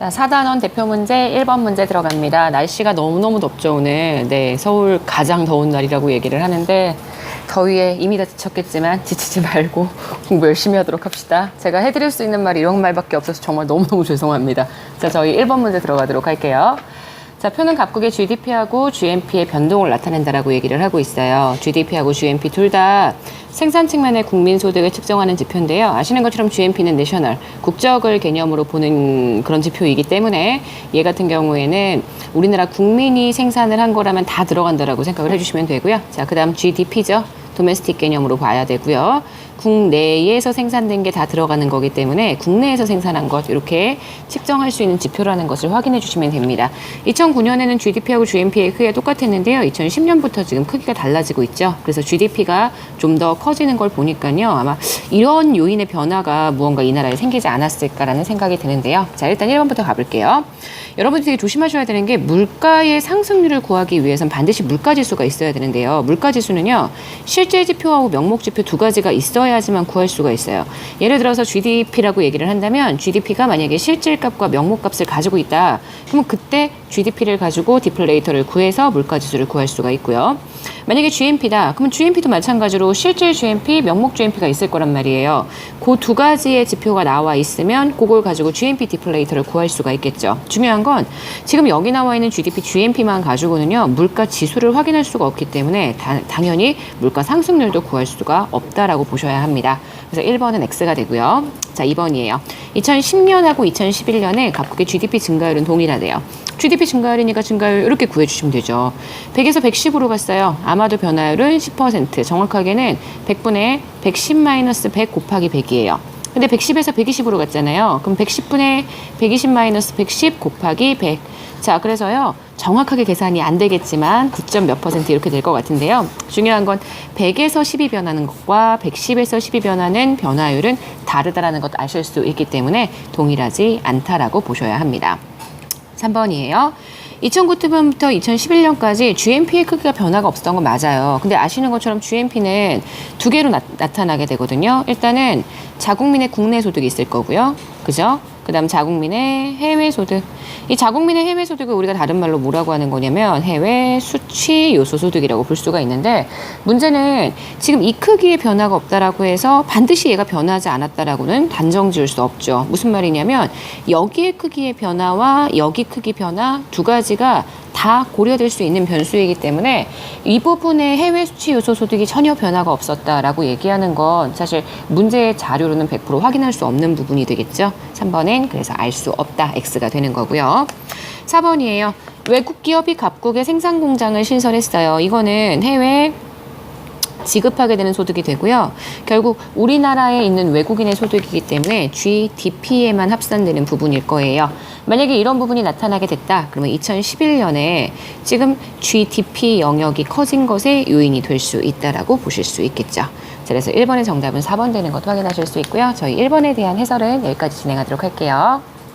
자, 4단원 대표 문제 1번 문제 들어갑니다. 날씨가 너무너무 덥죠, 오늘. 네, 서울 가장 더운 날이라고 얘기를 하는데 더위에 이미 다 지쳤겠지만 지치지 말고 공부 열심히 하도록 합시다. 제가 해드릴 수 있는 말이 이런 말밖에 없어서 정말 너무너무 죄송합니다. 자, 저희 1번 문제 들어가도록 할게요. 자, 표는 각국의 GDP하고 GNP의 변동을 나타낸다라고 얘기를 하고 있어요. GDP하고 GNP 둘 다 생산 측면의 국민 소득을 측정하는 지표인데요. 아시는 것처럼 GNP는 내셔널, 국적을 개념으로 보는 그런 지표이기 때문에 얘 같은 경우에는 우리나라 국민이 생산을 한 거라면 다 들어간다라고 생각을 해주시면 되고요. 자, 그다음 GDP죠. 도메스틱 개념으로 봐야 되고요. 국내에서 생산된 게 다 들어가는 거기 때문에 국내에서 생산한 것 이렇게 측정할 수 있는 지표라는 것을 확인해 주시면 됩니다. 2009년에는 GDP하고 GNP의 크기가 똑같았는데요. 2010년부터 지금 크기가 달라지고 있죠. 그래서 GDP가 좀 더 커지는 걸 보니까요. 아마 이런 요인의 변화가 무언가 이 나라에 생기지 않았을까라는 생각이 드는데요. 자, 일단 1번부터 가볼게요. 여러분들이 조심하셔야 되는 게 물가의 상승률을 구하기 위해선 반드시 물가지수가 있어야 되는데요. 물가지수는요. 실제 지표하고 명목 지표 두 가지가 있어야지만 구할 수가 있어요. 예를 들어서 GDP라고 얘기를 한다면 GDP가 만약에 실질값과 명목값을 가지고 있다. 그러면 그때 GDP를 가지고 디플레이터를 구해서 물가지수를 구할 수가 있고요. 만약에 GNP다. 그러면 GNP도 마찬가지로 실질 GNP, 명목 GNP가 있을 거란 말이에요. 그 두 가지의 지표가 나와 있으면 그걸 가지고 GNP 디플레이터를 구할 수가 있겠죠. 중요한 건 지금 여기 나와 있는 GDP, GNP만 가지고는요. 물가 지수를 확인할 수가 없기 때문에 당연히 물가 상승률도 구할 수가 없다라고 보셔야 합니다. 그래서 1번은 X가 되고요. 자, 2번이에요. 2010년하고 2011년에 각국의 GDP 증가율은 동일하대요. GDP 증가율이니까 증가율 이렇게 구해주시면 되죠. 100에서 110으로 갔어요. 아마도 변화율은 10%, 정확하게는 100분의 110-100 곱하기 100이에요. 근데 110에서 120으로 갔잖아요. 그럼 110분의 120-110 곱하기 100. 자, 그래서요. 정확하게 계산이 안 되겠지만 9점 몇 % 이렇게 될 것 같은데요. 중요한 건 100에서 10이 변하는 것과 110에서 10이 변하는 변화율은 다르다라는 것 아실 수 있기 때문에 동일하지 않다라고 보셔야 합니다. 3번이에요. 2009년부터 2011년까지 GNP의 크기가 변화가 없었던 건 맞아요. 근데 아시는 것처럼 GNP는 두 개로 나타나게 되거든요. 일단은 자국민의 국내 소득이 있을 거고요. 그죠? 그 다음 자국민의 해외 소득. 이 자국민의 해외 소득을 우리가 다른 말로 뭐라고 하는 거냐면 해외 수취 요소 소득이라고 볼 수가 있는데 문제는 지금 이 크기의 변화가 없다라고 해서 반드시 얘가 변하지 않았다라고는 단정 지을 수 없죠. 무슨 말이냐면 여기의 크기의 변화와 여기 크기 변화 두 가지가 다 고려될 수 있는 변수이기 때문에 이 부분의 해외 수치 요소 소득이 전혀 변화가 없었다라고 얘기하는 건 사실 문제의 자료로는 100% 확인할 수 없는 부분이 되겠죠. 3번엔 그래서 알 수 없다. X가 되는 거고요. 4번이에요. 외국 기업이 각국의 생산 공장을 신설했어요. 이거는 해외 지급하게 되는 소득이 되고요. 결국 우리나라에 있는 외국인의 소득이기 때문에 GDP에만 합산되는 부분일 거예요. 만약에 이런 부분이 나타나게 됐다. 그러면 2011년에 지금 GDP 영역이 커진 것의 요인이 될 수 있다라고 보실 수 있겠죠. 그래서 1번의 정답은 4번 되는 것도 확인하실 수 있고요. 저희 1번에 대한 해설은 여기까지 진행하도록 할게요.